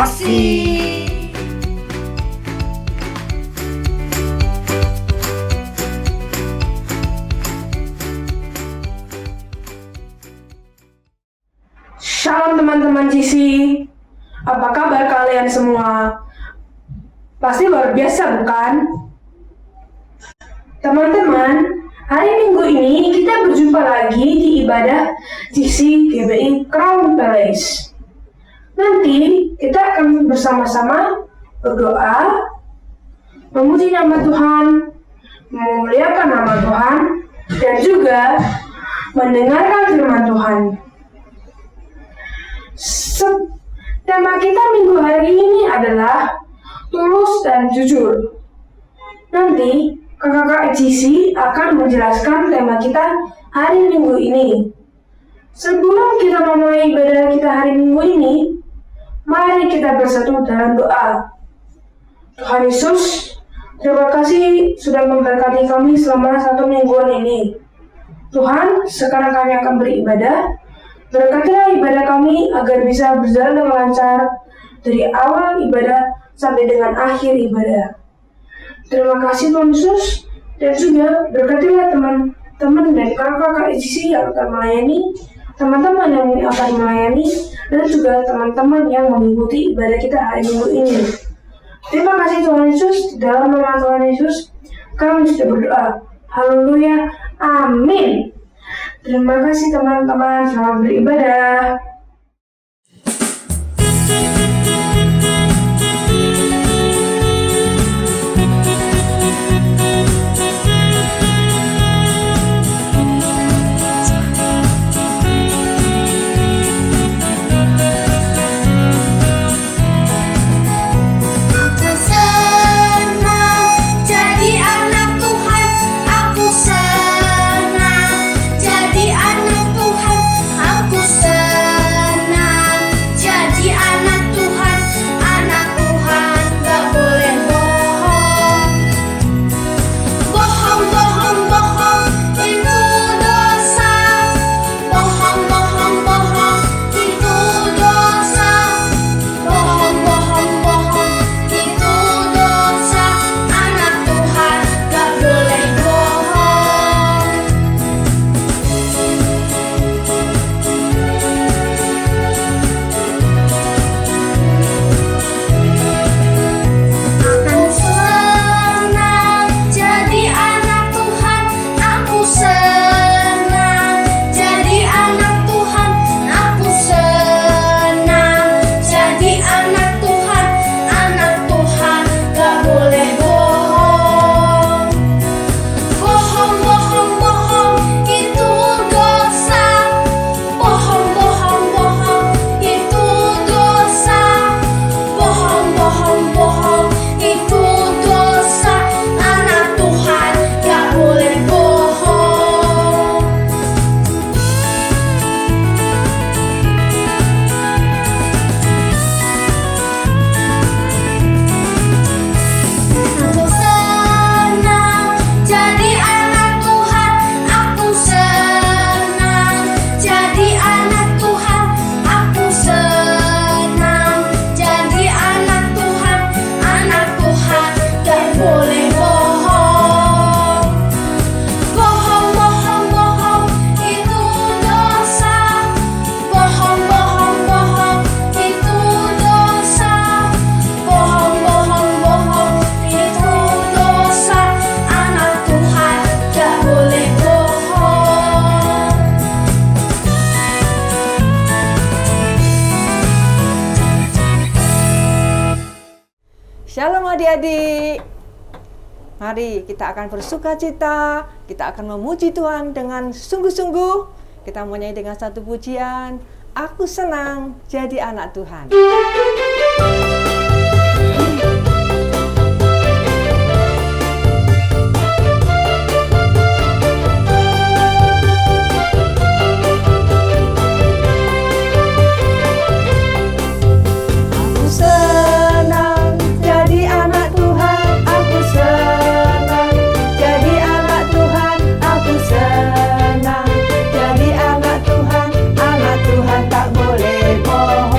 kasih. Shalom teman-teman GC, apa kabar kalian semua? Pasti luar biasa bukan? Teman-teman, hari Minggu ini kita berjumpa lagi di ibadah GC GBI Crown Palace. Nanti kita akan bersama-sama berdoa, memuji nama Tuhan, memuliakan nama Tuhan, dan juga mendengarkan firman Tuhan. Tema kita minggu hari ini adalah tulus dan jujur. Nanti kakak-kakak GC akan menjelaskan tema kita hari Minggu ini. Sebelum kita memulai ibadah kita hari Minggu ini, mari kita bersatu dalam doa. Tuhan Yesus, terima kasih sudah memberkati kami selama 1 mingguan ini. Tuhan, sekarang kami akan beribadah. Berkatilah ibadah kami agar bisa berjalan dengan lancar dari awal ibadah sampai dengan akhir ibadah. Terima kasih Tuhan Yesus, dan juga berkatilah teman-teman dan kakak-kakak ICC yang akan melayani, teman-teman yang akan melayani, dan juga teman-teman yang mengikuti ibadah kita hari Minggu ini. Terima kasih Tuhan Yesus, dalam nama Tuhan Yesus kami sudah berdoa. Haleluya, amin. Terima kasih teman-teman, selamat beribadah. Shalom adik-adik. Mari kita akan bersukacita, kita akan memuji Tuhan dengan sungguh-sungguh. Kita menyanyi dengan satu pujian, aku senang jadi anak Tuhan. Tuhan tak boleh bohong.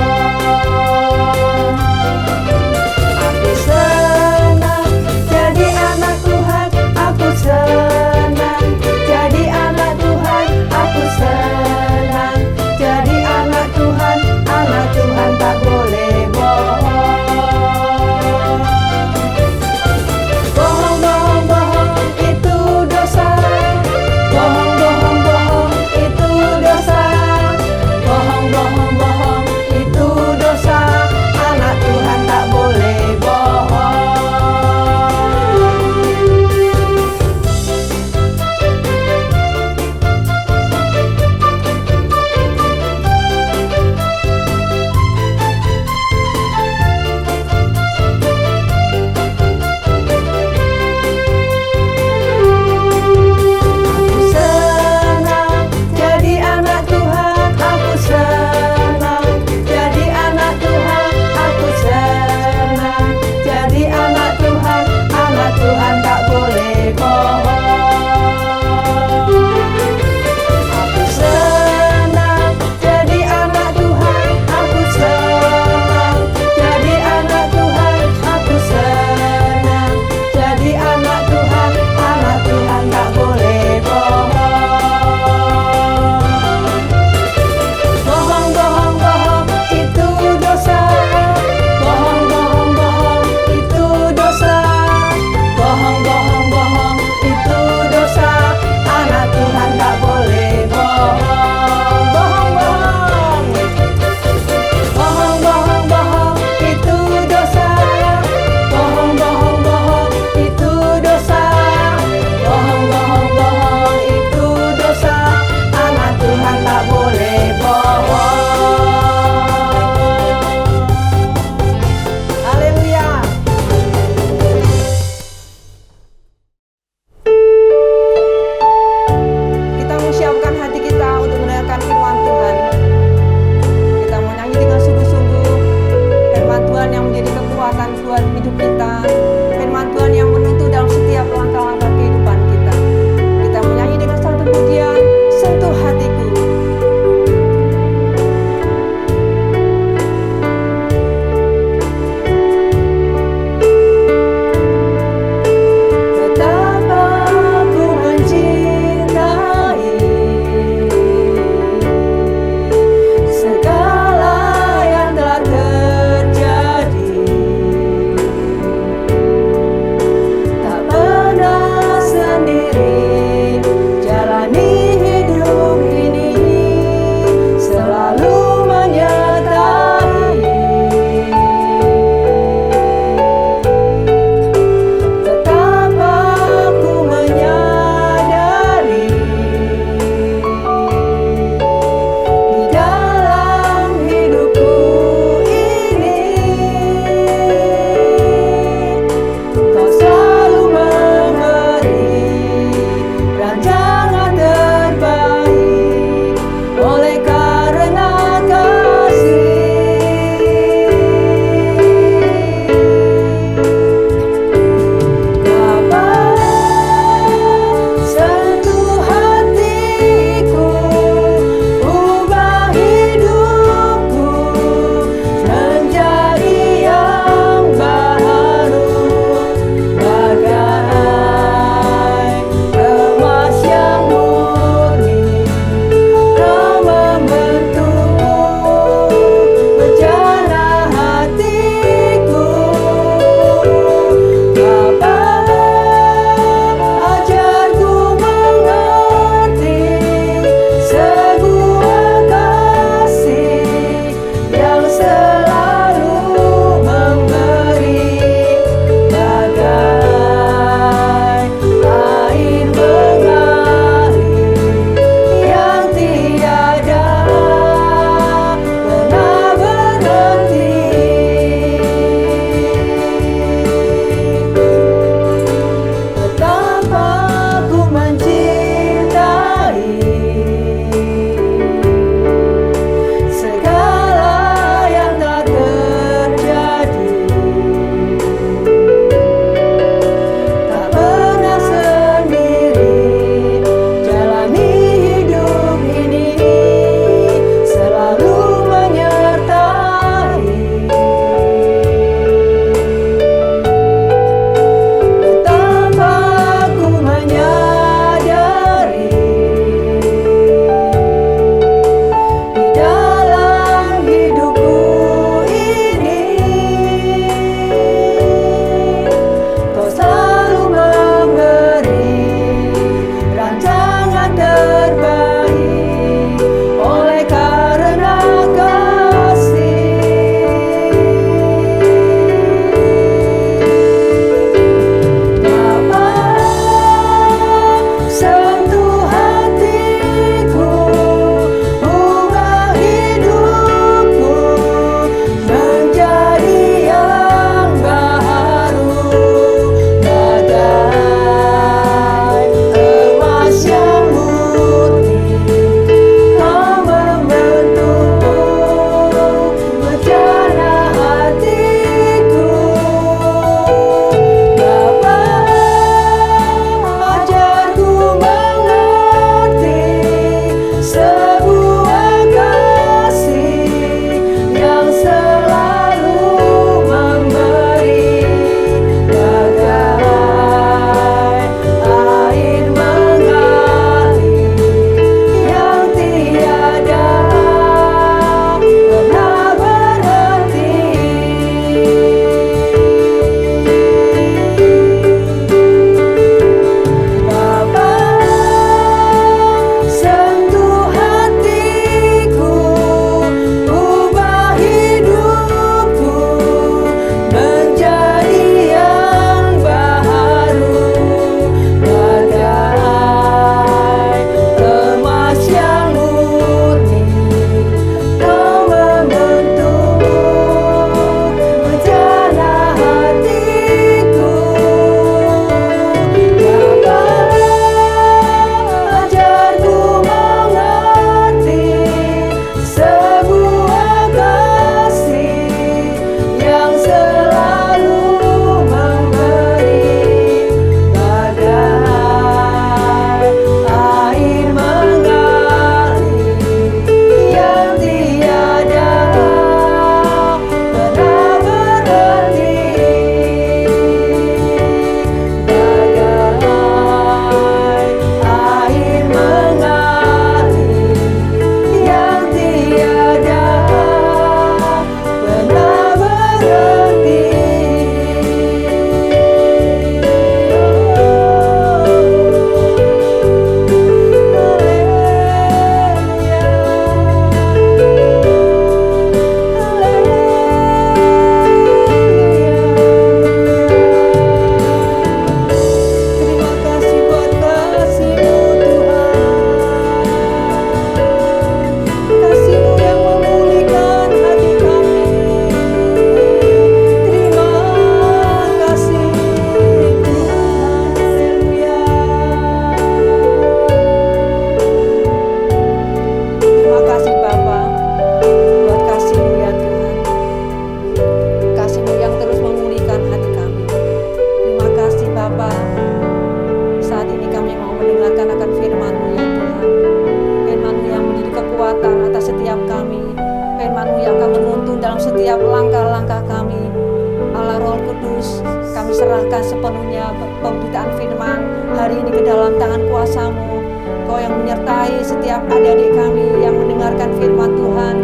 sepenuhnya pemberitaan firman hari ini ke dalam tangan kuasa-Mu. Kau yang menyertai setiap adik-adik kami yang mendengarkan firman Tuhan.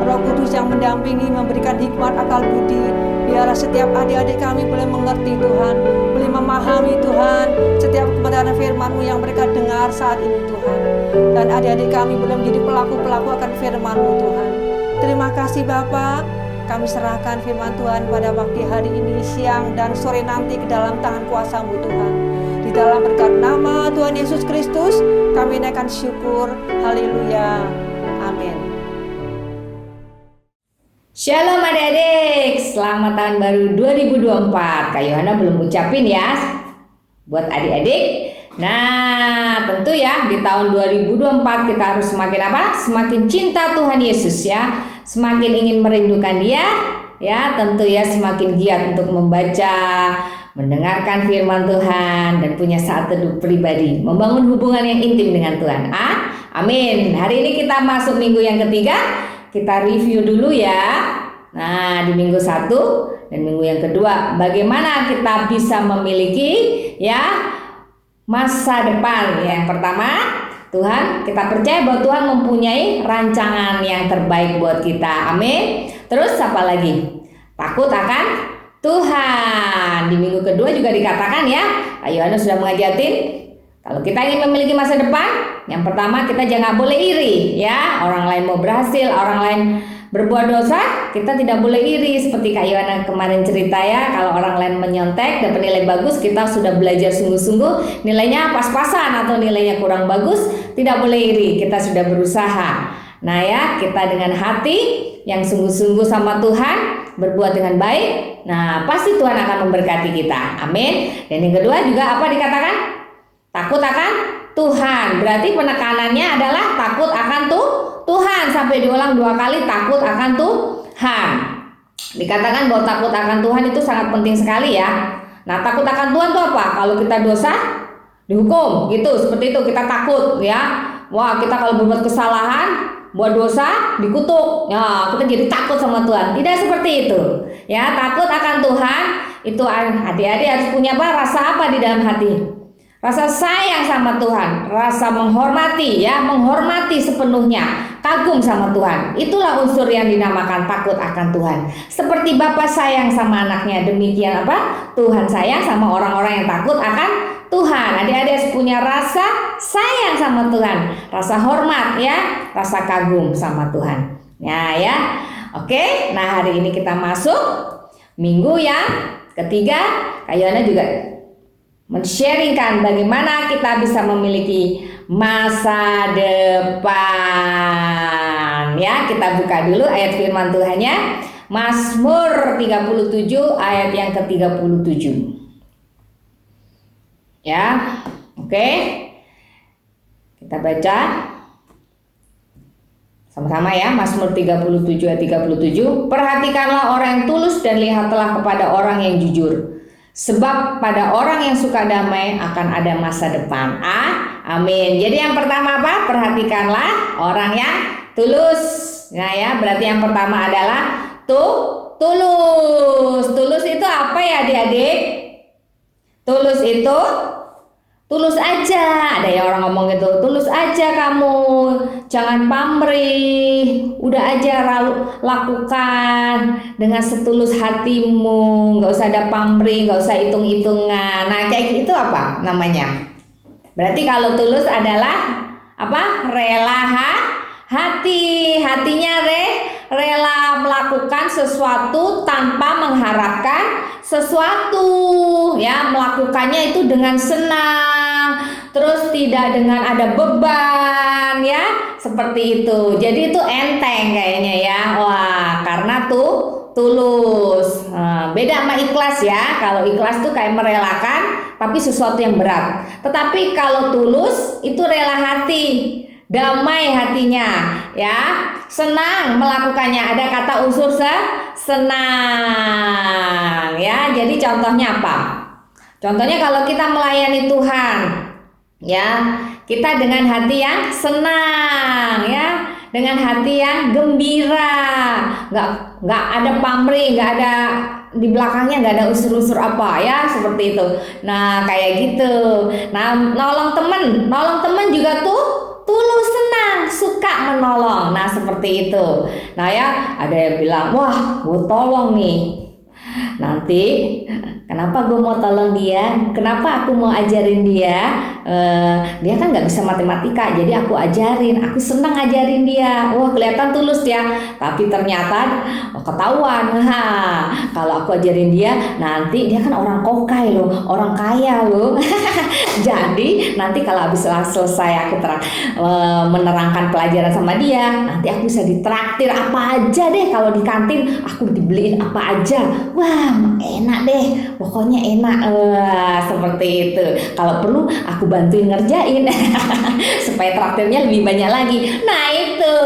Roh Kudus yang mendampingi, memberikan hikmat akal budi. Biarlah setiap adik-adik kami boleh mengerti Tuhan, boleh memahami Tuhan setiap kebenaran firman-Mu yang mereka dengar saat ini Tuhan. Dan adik-adik kami boleh menjadi pelaku-pelaku akan firman-Mu Tuhan. Terima kasih Bapa. Kami serahkan firman Tuhan pada pagi hari ini, siang dan sore nanti ke dalam tangan kuasa-Mu Tuhan. Di dalam berkat nama Tuhan Yesus Kristus, kami naikkan syukur. Haleluya. Amin. Shalom adik-adik, selamat tahun baru 2024. Kak Yohana belum ucapin ya buat adik-adik. Nah, tentu ya di tahun 2024 kita harus semakin apa? Semakin cinta Tuhan Yesus ya, semakin ingin merindukan Dia ya, tentu ya semakin giat untuk membaca, mendengarkan firman Tuhan dan punya saat teduh pribadi, membangun hubungan yang intim dengan Tuhan. Amin. Hari ini kita masuk minggu yang ketiga. Kita review dulu ya. Nah, di minggu 1 dan minggu yang kedua, bagaimana kita bisa memiliki ya masa depan. Yang pertama, Tuhan, kita percaya bahwa Tuhan mempunyai rancangan yang terbaik buat kita. Amin. Terus apa lagi? Takut akan Tuhan. Di minggu kedua juga dikatakan ya, Yohanes sudah mengajarin kalau kita ingin memiliki masa depan, yang pertama kita jangan boleh iri ya. Orang lain mau berhasil, orang lain berbuat dosa, kita tidak boleh iri. Seperti Kak Yohana kemarin cerita ya, kalau orang lain menyontek dapat nilai bagus, kita sudah belajar sungguh-sungguh, nilainya pas-pasan atau nilainya kurang bagus, tidak boleh iri. Kita sudah berusaha. Nah ya, kita dengan hati yang sungguh-sungguh sama Tuhan, berbuat dengan baik, nah pasti Tuhan akan memberkati kita. Amin. Dan yang kedua juga apa dikatakan? Takut akan Tuhan. Berarti penekanannya adalah takut akan Tuhan. Sampai diulang 2 kali, takut akan Tuhan. Dikatakan bahwa takut akan Tuhan itu sangat penting sekali ya. Nah, takut akan Tuhan itu apa? Kalau kita dosa, dihukum gitu. Seperti itu, kita takut ya. Wah, kita kalau berbuat kesalahan, buat dosa, dikutuk. Ya, kita jadi takut sama Tuhan. Tidak seperti itu. Ya, takut akan Tuhan itu adik-adik harus punya apa? Rasa apa di dalam hati? Rasa sayang sama Tuhan, rasa menghormati ya, menghormati sepenuhnya, kagum sama Tuhan. Itulah unsur yang dinamakan takut akan Tuhan. Seperti Bapa sayang sama anaknya, demikian apa? Tuhan sayang sama orang-orang yang takut akan Tuhan. Adik-adik harus punya rasa sayang sama Tuhan, rasa hormat ya, rasa kagum sama Tuhan. Ya. Oke, nah hari ini kita masuk minggu yang ketiga. Kak Yohana juga men-sharingkan bagaimana kita bisa memiliki masa depan. Ya, kita buka dulu ayat firman Tuhannya. Mazmur 37 ayat yang ke-37. Ya. Oke. Kita baca sama-sama ya, Mazmur 37 ayat 37. Perhatikanlah orang yang tulus dan lihatlah kepada orang yang jujur. Sebab pada orang yang suka damai akan ada masa depan. Amin. Jadi yang pertama apa? Perhatikanlah orang yang tulus. Nah ya, berarti yang pertama adalah tulus. Tulus itu apa ya adik-adik? Tulus itu tulus aja. Ada yang orang ngomong gitu, tulus aja kamu, jangan pamrih, udah aja lakukan dengan setulus hatimu, nggak usah ada pamrih, nggak usah hitung-hitungan. Nah kayak gitu apa namanya? Berarti kalau tulus adalah apa? Rela hatinya rela melakukan sesuatu tanpa mengharapkan sesuatu ya, melakukannya itu dengan senang, terus tidak dengan ada beban ya, seperti itu. Jadi itu enteng kayaknya ya. Wah, karena tulus. Beda sama ikhlas ya. Kalau ikhlas tuh kayak merelakan tapi sesuatu yang berat. Tetapi kalau tulus itu rela hati, damai hatinya ya, senang melakukannya. Ada kata unsur senang ya. Jadi contohnya apa? Contohnya kalau kita melayani Tuhan ya, kita dengan hati yang senang ya, dengan hati yang gembira, nggak ada pamrih, nggak ada di belakangnya, nggak ada unsur-unsur apa ya, seperti itu. Nah kayak gitu. Nah nolong temen juga tuh tulus, senang, suka menolong. Nah seperti itu. Nah ya, ada yang bilang, wah gue tolong nih, nanti kenapa gue mau tolong dia, kenapa aku mau ajarin dia, dia kan nggak bisa matematika, jadi aku ajarin, aku senang ajarin dia. Wah kelihatan tulus ya, tapi ternyata ketahuan. Kalau aku ajarin dia, nanti dia kan orang kokai loh, orang kaya loh. Jadi nanti kalau habis selesai aku menerangkan pelajaran sama dia, nanti aku bisa ditraktir apa aja deh. Kalau di kantin aku dibeliin apa aja, wah enak deh, pokoknya enak. Seperti itu. Kalau perlu aku bantuin ngerjain supaya traktirnya lebih banyak lagi. Nah itu,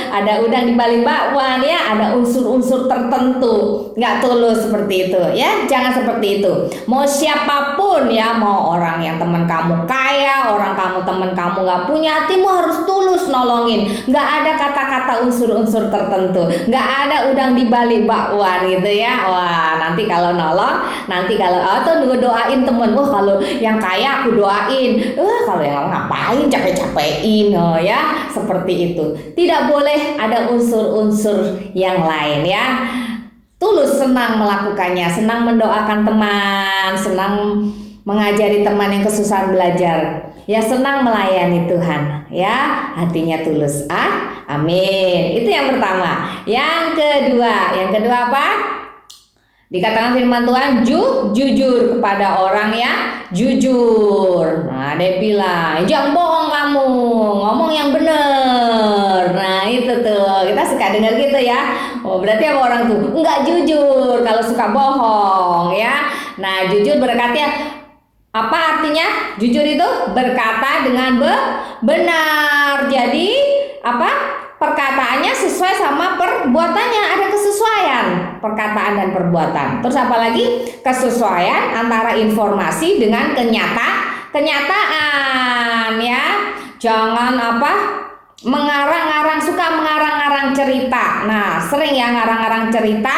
ada udang di balik bakwan ya, ada unsur-unsur tertentu. Nggak tulus seperti itu ya, jangan seperti itu. Mau siapapun ya, mau orang yang teman kamu kaya, teman kamu nggak punya, hatimu harus tulus nolongin. Nggak ada kata-kata unsur-unsur tertentu, nggak ada udang di balik bakwan gitu ya. Wah nanti kalau nolong, nanti kalau atau doain temen, wah kalau yang kaya aku doain, kalau yang ngapain capek-capekin, ya seperti itu. Tidak boleh ada unsur-unsur yang lain ya. Tulus, senang melakukannya, senang mendoakan teman, senang mengajari teman yang kesusahan belajar, ya senang melayani Tuhan, ya hatinya tulus. Amin. Itu yang pertama. Yang kedua apa? Dikatakan firman Tuhan, jujur kepada orang yang jujur. Nah, dia bilang, jangan bohong kamu, ngomong yang benar. Nah, itu tuh, kita suka dengar gitu ya. Oh, berarti apa orang tuh? Enggak jujur kalau suka bohong ya. Nah, jujur berkatnya apa artinya? Jujur itu berkata dengan benar. Jadi, apa? Perkataannya sesuai sama perbuatannya, ada kesesuaian perkataan dan perbuatan. Terus apa lagi? Kesesuaian antara informasi dengan kenyataan ya. Jangan suka mengarang-arang cerita. Nah, sering ya ngarang-arang cerita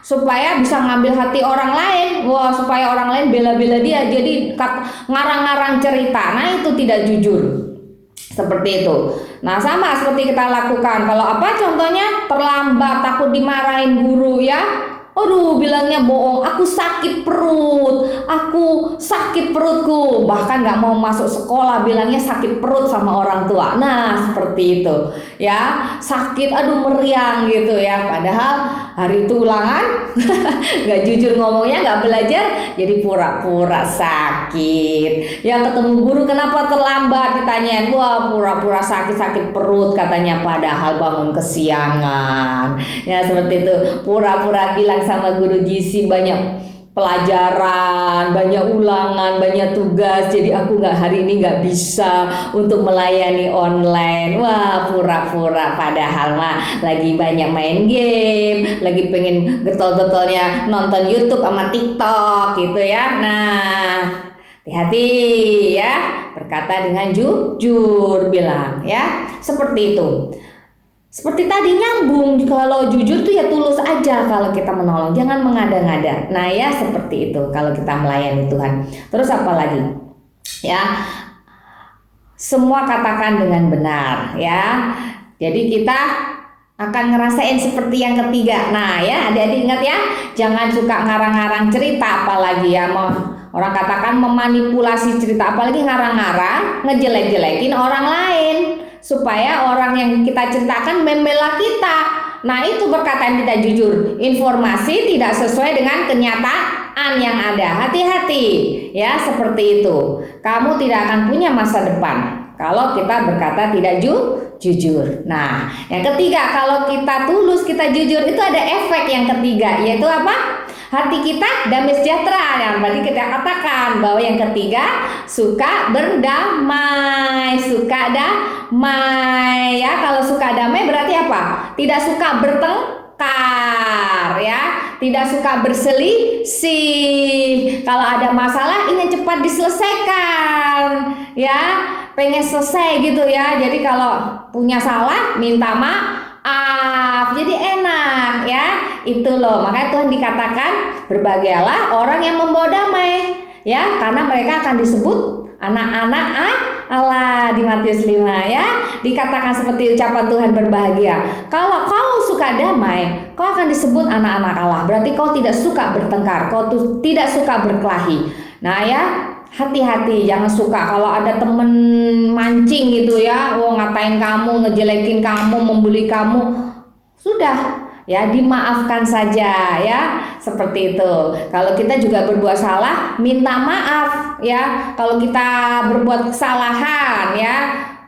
supaya bisa ngambil hati orang lain. Wah, supaya orang lain bela-bela dia. Jadi ngarang-ngarang cerita. Nah, itu tidak jujur. Seperti itu. Nah, sama seperti kita lakukan. Kalau contohnya terlambat, takut dimarahin guru ya. Aduh, bilangnya bohong, aku sakit perutku, bahkan nggak mau masuk sekolah, bilangnya sakit perut sama orang tua. Nah, seperti itu ya, sakit, aduh meriang gitu ya, padahal hari itu ulangan nggak jujur ngomongnya, nggak belajar, jadi pura-pura sakit ya. Ketemu guru, kenapa terlambat, ditanyain, wah pura-pura sakit perut katanya, padahal bangun kesiangan ya. Seperti itu, pura-pura bilang sama guru GC banyak pelajaran, banyak ulangan, banyak tugas, jadi aku hari ini nggak bisa untuk melayani online. Wah, pura-pura, padahal lagi banyak main game, lagi pengen getol-getolnya nonton YouTube sama TikTok gitu ya. Nah, hati-hati ya, berkata dengan jujur, bilang ya, seperti itu. Seperti tadi nyambung, kalau jujur tuh ya tulus aja kalau kita menolong, jangan mengada-ngada. Nah ya seperti itu kalau kita melayani Tuhan. Terus apa lagi? Ya, semua katakan dengan benar ya. Jadi kita akan ngerasain seperti yang ketiga. Nah ya, adik-adik ingat ya, jangan suka ngarang-ngarang cerita, apalagi ya orang katakan memanipulasi cerita, apalagi ngarang-ngarang, ngejelek-jelekin orang lain, supaya orang yang kita ceritakan membela kita. Nah, itu perkataan tidak jujur. Informasi tidak sesuai dengan kenyataan yang ada. Hati-hati ya, seperti itu. Kamu tidak akan punya masa depan kalau kita berkata tidak jujur. Nah, yang ketiga, kalau kita tulus, kita jujur, itu ada efek yang ketiga, yaitu apa? Hati kita damai sejahtera. Yang tadi kita katakan bahwa yang ketiga, suka berdamai, ya. Kalau suka damai berarti apa? Tidak suka bertengkar ya, tidak suka berselisih. Kalau ada masalah ingin cepat diselesaikan ya. pengen selesai gitu ya. Jadi kalau punya salah minta maaf, jadi enak ya. Itu loh, makanya Tuhan dikatakan berbahagialah orang yang membawa damai ya, karena mereka akan disebut anak-anak Allah di Matius 5 ya. Dikatakan seperti ucapan Tuhan berbahagia. Kalau kau suka damai, kau akan disebut anak-anak Allah. Berarti kau tidak suka bertengkar, kau tidak suka berkelahi. Nah ya, hati-hati, jangan suka kalau ada temen mancing gitu ya, ngatain kamu, ngejelekin kamu, membuli kamu. Sudah ya, dimaafkan saja ya, seperti itu. Kalau kita juga berbuat salah, minta maaf ya. Kalau kita berbuat kesalahan ya,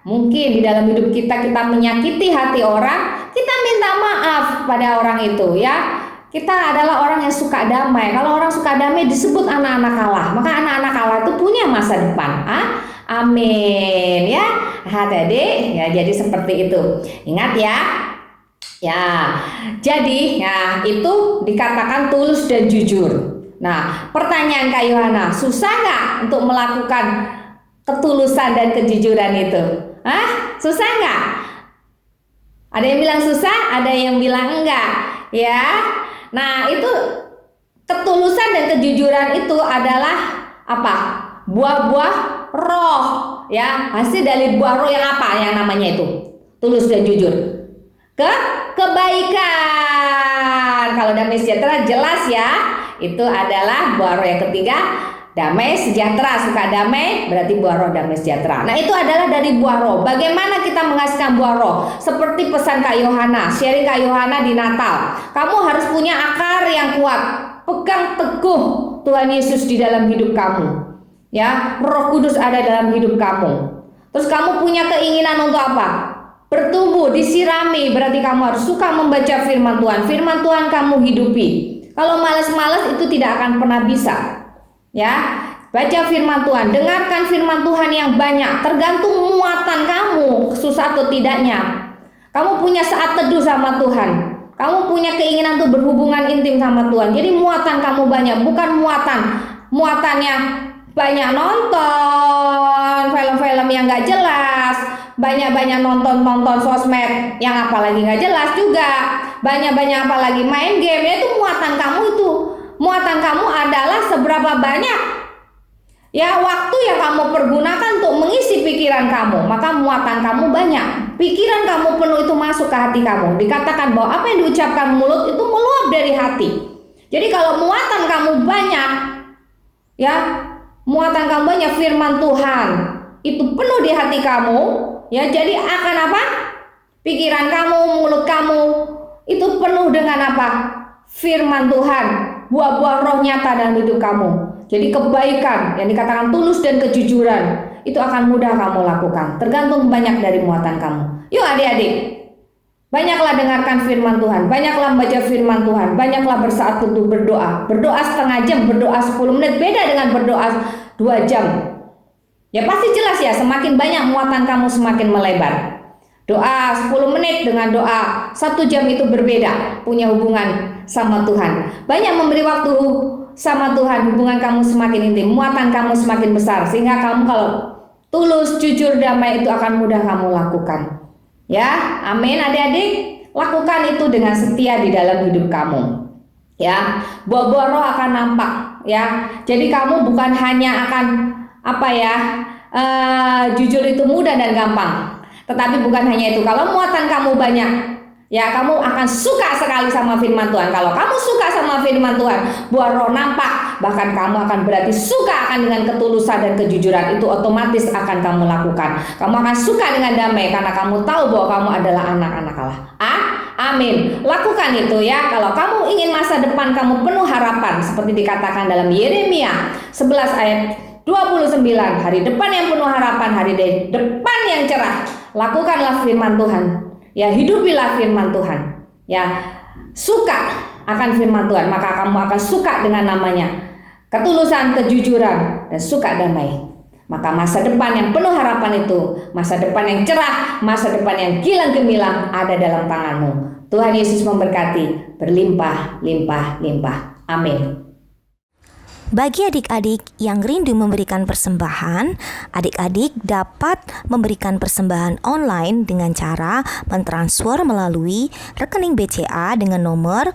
mungkin di dalam hidup kita menyakiti hati orang, kita minta maaf pada orang itu ya. Kita adalah orang yang suka damai. Kalau orang suka damai disebut anak-anak Allah. Maka anak-anak Allah itu punya masa depan. Amin ya. Adik-adik ya, jadi seperti itu. Ingat ya. Ya, jadi ya itu dikatakan tulus dan jujur. Nah, pertanyaan Kak Yohana, susah nggak untuk melakukan ketulusan dan kejujuran itu? Susah nggak? Ada yang bilang susah, ada yang bilang enggak, ya. Nah, itu ketulusan dan kejujuran itu adalah apa? Buah-buah roh, ya. Hasil dari buah roh yang apa? Yang namanya itu tulus dan jujur. Kebaikan. Kalau damai sejahtera jelas ya, itu adalah buah roh yang ketiga, damai sejahtera. Suka damai berarti buah roh damai sejahtera. Nah, itu adalah dari buah roh. Bagaimana kita menghasilkan buah roh? Seperti pesan Kak Yohana, sharing Kak Yohana di Natal. Kamu harus punya akar yang kuat. Pegang teguh Tuhan Yesus di dalam hidup kamu. Ya, Roh Kudus ada dalam hidup kamu. Terus kamu punya keinginan untuk apa? Bertumbuh, disirami, berarti kamu harus suka membaca firman Tuhan. Firman Tuhan kamu hidupi. Kalau malas-malas itu tidak akan pernah bisa. Ya, baca firman Tuhan, dengarkan firman Tuhan yang banyak. Tergantung muatan kamu, susah atau tidaknya. Kamu punya saat teduh sama Tuhan. Kamu punya keinginan untuk berhubungan intim sama Tuhan. Jadi muatan kamu banyak, bukan muatannya banyak nonton film-film yang gak jelas, banyak nonton sosmed yang apalagi gak jelas juga, banyak apalagi main game. Ya, itu muatan kamu itu. Muatan kamu adalah seberapa banyak ya waktu yang kamu pergunakan untuk mengisi pikiran kamu, maka muatan kamu banyak. Pikiran kamu penuh itu masuk ke hati kamu. Dikatakan bahwa apa yang diucapkan mulut itu meluap dari hati. Jadi kalau muatan kamu banyak, ya muatan kamu banyak, firman Tuhan itu penuh di hati kamu, ya jadi akan apa? Pikiran kamu, mulut kamu itu penuh dengan apa? Firman Tuhan, buah-buah roh nyata dalam hidup kamu. Jadi kebaikan yang dikatakan tulus dan kejujuran itu akan mudah kamu lakukan, tergantung banyak dari muatan kamu. Yuk adik-adik, banyaklah dengarkan firman Tuhan, banyaklah baca firman Tuhan, banyaklah bersaat teduh, berdoa. Berdoa setengah jam, berdoa 10 menit beda dengan berdoa 2 jam. Ya pasti jelas ya, semakin banyak muatan kamu semakin melebar. Doa 10 menit dengan doa 1 jam itu berbeda, punya hubungan sama Tuhan. Banyak memberi waktu sama Tuhan, hubungan kamu semakin intim, muatan kamu semakin besar, sehingga kamu kalau tulus, jujur, damai itu akan mudah kamu lakukan. Ya, amin adik-adik. Lakukan itu dengan setia di dalam hidup kamu. Ya, buah-buah roh akan nampak. Ya, jadi kamu bukan hanya akan apa ya, jujur itu mudah dan gampang. Tetapi bukan hanya itu. Kalau muatan kamu banyak, ya kamu akan suka sekali sama firman Tuhan. Kalau kamu suka sama firman Tuhan, buah roh nampak. Bahkan kamu akan berarti suka akan dengan ketulusan dan kejujuran. Itu otomatis akan kamu lakukan. Kamu akan suka dengan damai karena kamu tahu bahwa kamu adalah anak-anak Allah. Amin. Lakukan itu ya. Kalau kamu ingin masa depan kamu penuh harapan, seperti dikatakan dalam Yeremia 11 ayat 29, hari depan yang penuh harapan, hari depan yang cerah. Lakukanlah firman Tuhan. Ya, hidupilah firman Tuhan. Ya, suka akan firman Tuhan, maka kamu akan suka dengan namanya. Ketulusan, kejujuran, dan suka damai. Maka masa depan yang penuh harapan itu, masa depan yang cerah, masa depan yang gilang gemilang ada dalam tanganmu. Tuhan Yesus memberkati, berlimpah, limpah, limpah. Amin. Bagi adik-adik yang rindu memberikan persembahan, adik-adik dapat memberikan persembahan online dengan cara mentransfer melalui rekening BCA dengan nomor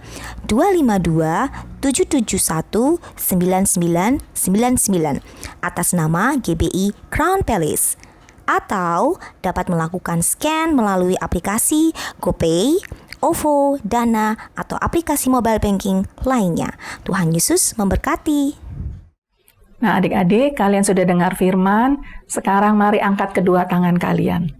252-771-9999 atas nama GBI Crown Palace, atau dapat melakukan scan melalui aplikasi GoPay, OVO, Dana, atau aplikasi mobile banking lainnya. Tuhan Yesus memberkati. Nah, adik-adik, kalian sudah dengar firman. Sekarang mari angkat kedua tangan kalian.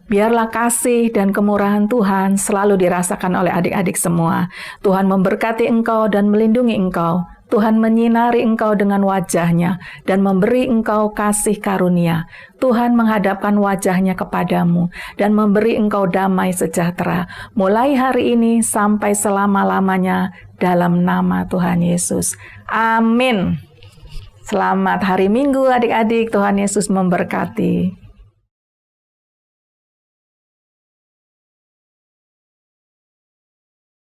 Biarlah kasih dan kemurahan Tuhan selalu dirasakan oleh adik-adik semua. Tuhan memberkati engkau dan melindungi engkau. Tuhan menyinari engkau dengan wajah-Nya dan memberi engkau kasih karunia. Tuhan menghadapkan wajah-Nya kepadamu dan memberi engkau damai sejahtera mulai hari ini sampai selama-lamanya dalam nama Tuhan Yesus. Amin. Selamat hari Minggu adik-adik. Tuhan Yesus memberkati.